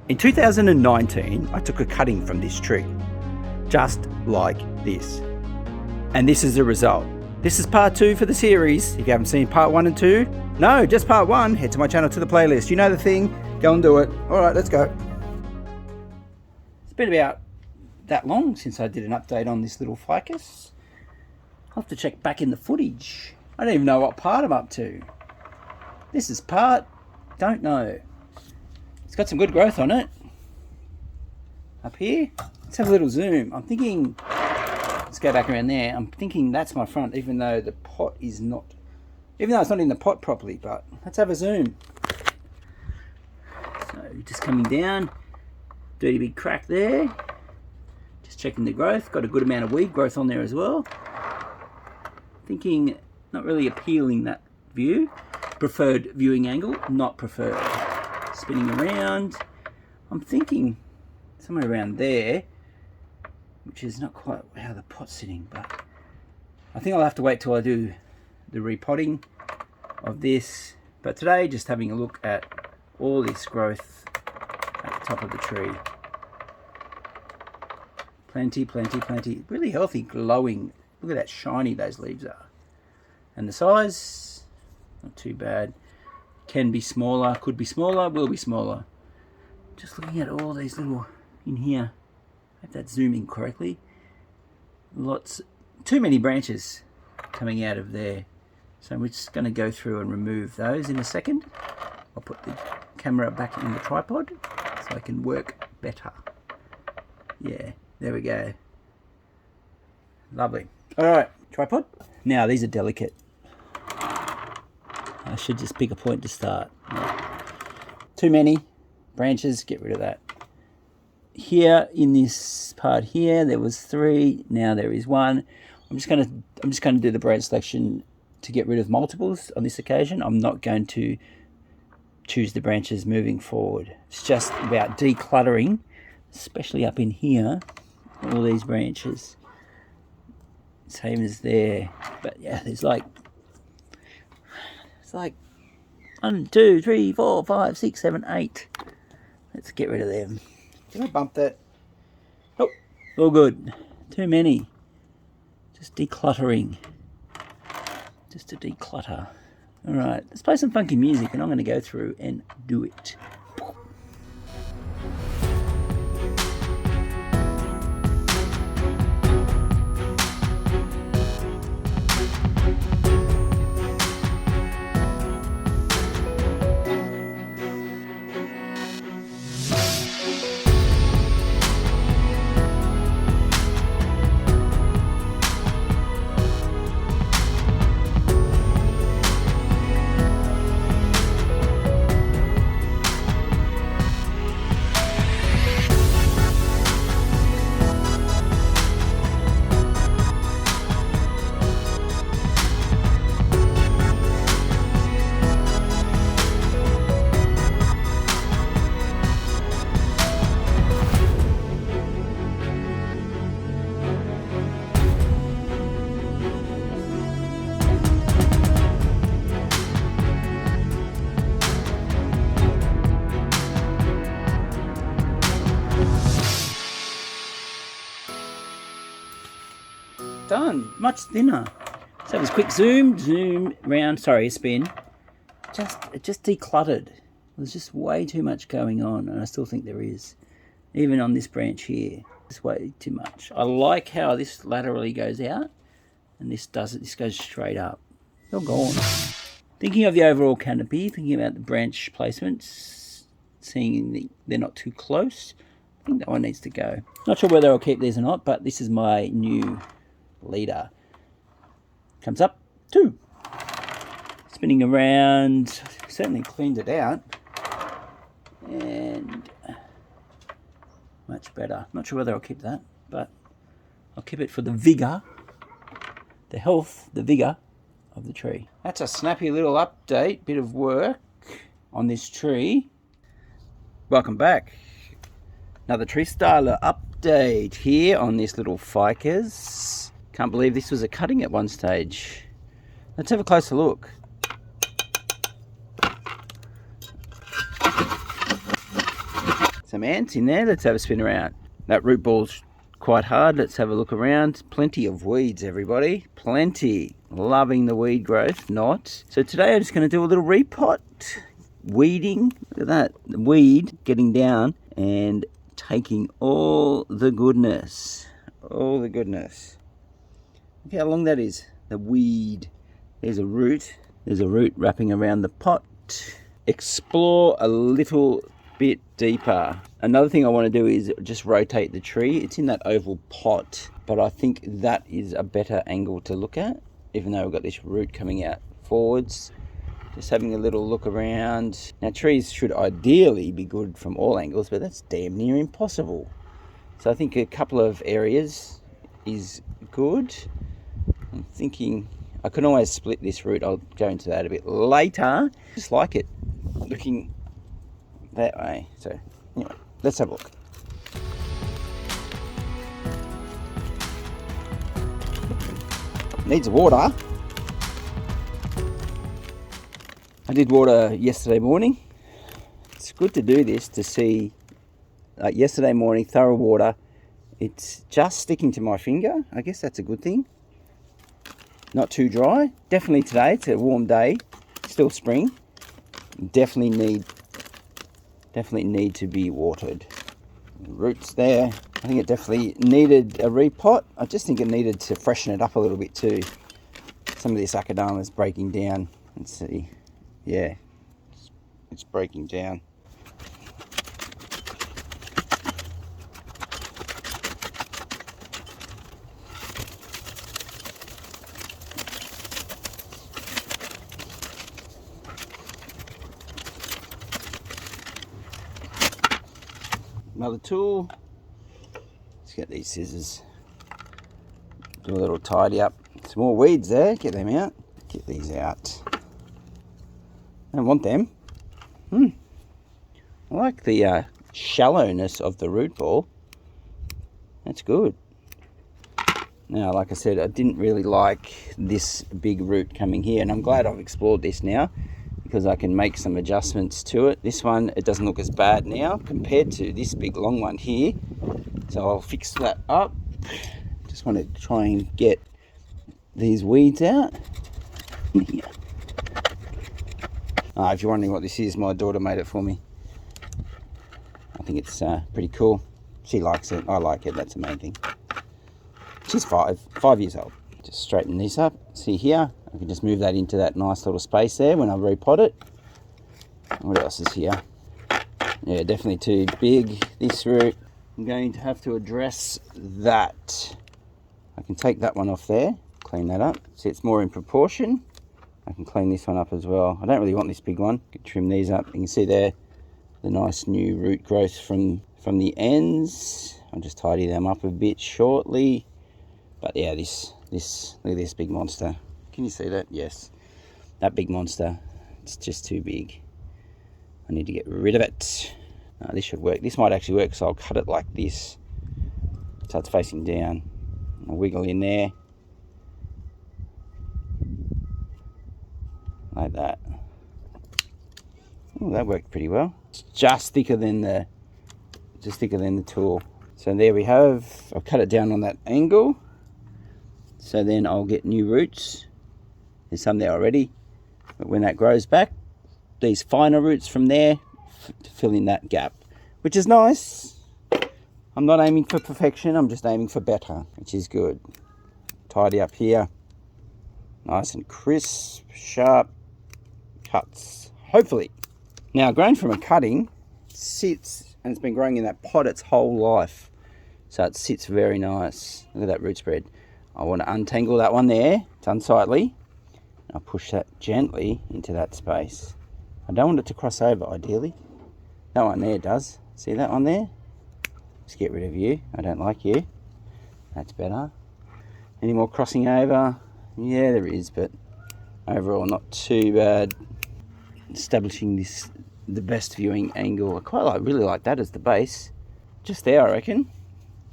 In 2019, I took a cutting from this tree, just like this. And this is the result. This is part 2 for the series. If you haven't seen part 1 and 2, no, just part 1, head to my channel to the playlist. You know the thing, go and do it. All right, let's go. It's been about that long since I did an update on this little ficus. I'll have to check back in the footage. I don't even know what part I'm up to. This is part, don't know. It's got some good growth on it. Up here, let's have a little zoom. I'm thinking, let's go back around there. I'm thinking that's my front, even though the pot is not, even though it's not in the pot properly, but let's have a zoom. So just coming down, dirty big crack there. Just checking the growth, got a good amount of weed growth on there as well. Thinking, not really appealing that view. Preferred viewing angle, not preferred. Spinning around, I'm thinking somewhere around there, which is not quite how the pot's sitting, but I think I'll have to wait till I do the repotting of this. But today, just having a look at all this growth at the top of the tree. Plenty, really healthy, glowing. Look at that shiny those leaves are. And the size, not too bad. Can be smaller, could be smaller, will be smaller. Just looking at all these little in here. I hope that's zooming correctly. Lots, too many branches coming out of there. So we're just going to go through and remove those in a second. I'll put the camera back in the tripod so I can work better. Yeah, there we go. Lovely. All right, tripod. Now these are delicate. I should just pick a point to start. Too many branches, get rid of that. Here in this part here, there was 3. Now there is 1. I'm just gonna do the branch selection to get rid of multiples on this occasion. I'm not going to choose the branches moving forward. It's just about decluttering, especially up in here, all these branches. Same as there, but yeah, there's like, it's like 1, 2, 3, 4, 5, 6, 7, 8. Let's get rid of them. Did I bump that? Oh, all good. Too many. Just decluttering. Just to declutter. All right, let's play some funky music and I'm going to go through and do it. Done, much thinner. So it was quick zoom round, sorry, spin. It just decluttered. There's just way too much going on, and I still think there is. Even on this branch here, it's way too much. I like how this laterally goes out, and this doesn't, this goes straight up. They're gone. Thinking of the overall canopy, thinking about the branch placements, seeing they're not too close. I think that one needs to go. Not sure whether I'll keep these or not, but this is my new leader. Comes up 2. Spinning around, certainly cleaned it out. And much better. Not sure whether I'll keep that, but I'll keep it for the vigour, the health, the vigour of the tree. That's a snappy little update, bit of work on this tree. Welcome back. Another tree styler update here on this little ficus. Can't believe this was a cutting at one stage. Let's have a closer look. some ants in there. Let's have a spin around. That root ball's quite hard. Let's have a look around. Plenty of weeds, everybody. Plenty. Loving the weed growth. Not. So today I'm just going to do a little repot. Weeding. Look at that. The weed getting down and taking all the goodness. All the goodness. Look how long that is. The weed. There's a root. There's a root wrapping around the pot. Explore a little bit deeper. Another thing I want to do is just rotate the tree. It's in that oval pot, but I think that is a better angle to look at, even though we've got this root coming out forwards. Just having a little look around. Now, trees should ideally be good from all angles, but that's damn near impossible. So I think a couple of areas is good. I'm thinking I can always split this root. I'll go into that a bit later. Just like it looking that way. So anyway, let's have a look. Needs water. I did water yesterday morning. It's good to do this to see, yesterday morning, thorough water. It's just sticking to my finger. I guess that's a good thing. Not too dry. Definitely today, it's a warm day. Still spring. Definitely need to be watered. Roots there. I think it definitely needed a repot. I just think it needed to freshen it up a little bit too. Some of this Akadama is breaking down. Let's see. Yeah, it's breaking down. Another tool. Let's get these scissors. Do a little tidy up. Some more weeds there. Get them out. Get these out. I don't want them. I like the shallowness of the root ball. That's good. Now, like I said, I didn't really like this big root coming here, and I'm glad I've explored this now because I can make some adjustments to it. This one, it doesn't look as bad now compared to this big long one here. So I'll fix that up. Just want to try and get these weeds out. If you're wondering what this is, my daughter made it for me. I think it's pretty cool. She likes it. I like it. That's the main thing. She's 5 years old. Just straighten this up. See here, I can just move that into that nice little space there when I repot it. What else is here? Yeah, definitely too big, this root. I'm going to have to address that. I can take that one off there, clean that up. See, it's more in proportion. I can clean this one up as well. I don't really want this big one. I can trim these up. You can see there the nice new root growth from the ends. I'll just tidy them up a bit shortly. But yeah, this look at this big monster. Can you see that? Yes. That big monster. It's just too big. I need to get rid of it. This should work. This might actually work, so I'll cut it like this. So it's facing down. I'll wiggle in there. Like that. Oh, that worked pretty well. It's just thicker than the tool. So there we have. I'll cut it down on that angle. So then I'll get new roots. There's some there already. But when that grows back, these finer roots from there to fill in that gap, which is nice. I'm not aiming for perfection. I'm just aiming for better, which is good. Tidy up here. Nice and crisp, sharp cuts, hopefully. Now, grown from a cutting, sits, and it's been growing in that pot its whole life. So it sits very nice. Look at that root spread. I want to untangle that one there. It's unsightly. I'll push that gently into that space. I don't want it to cross over, ideally. That one there does. See that one there? Let's get rid of you. I don't like you. That's better. Any more crossing over? Yeah, there is, but overall not too bad. Establishing the best viewing angle. I really like that as the base. Just there, I reckon.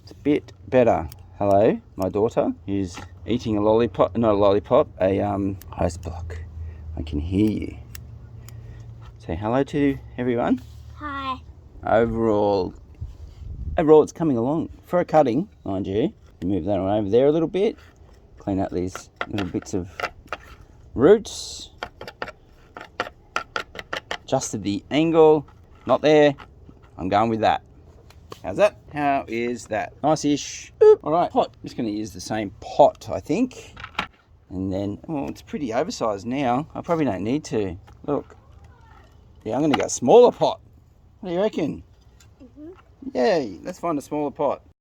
It's a bit better. Hello, my daughter, who's eating a lollipop, not a lollipop, a ice block. I can hear you. Say hello to everyone. Hi. overall it's coming along. For a cutting, mind you, move that one over there a little bit. Clean out these little bits of roots. Adjusted the angle. Not there. I'm going with that. How's that? How is that? Nice-ish. All right, pot. I'm just going to use the same pot, I think. And then, oh, it's pretty oversized now. I probably don't need to. Look. Yeah, I'm going to go smaller pot. What do you reckon? Yay, let's find a smaller pot.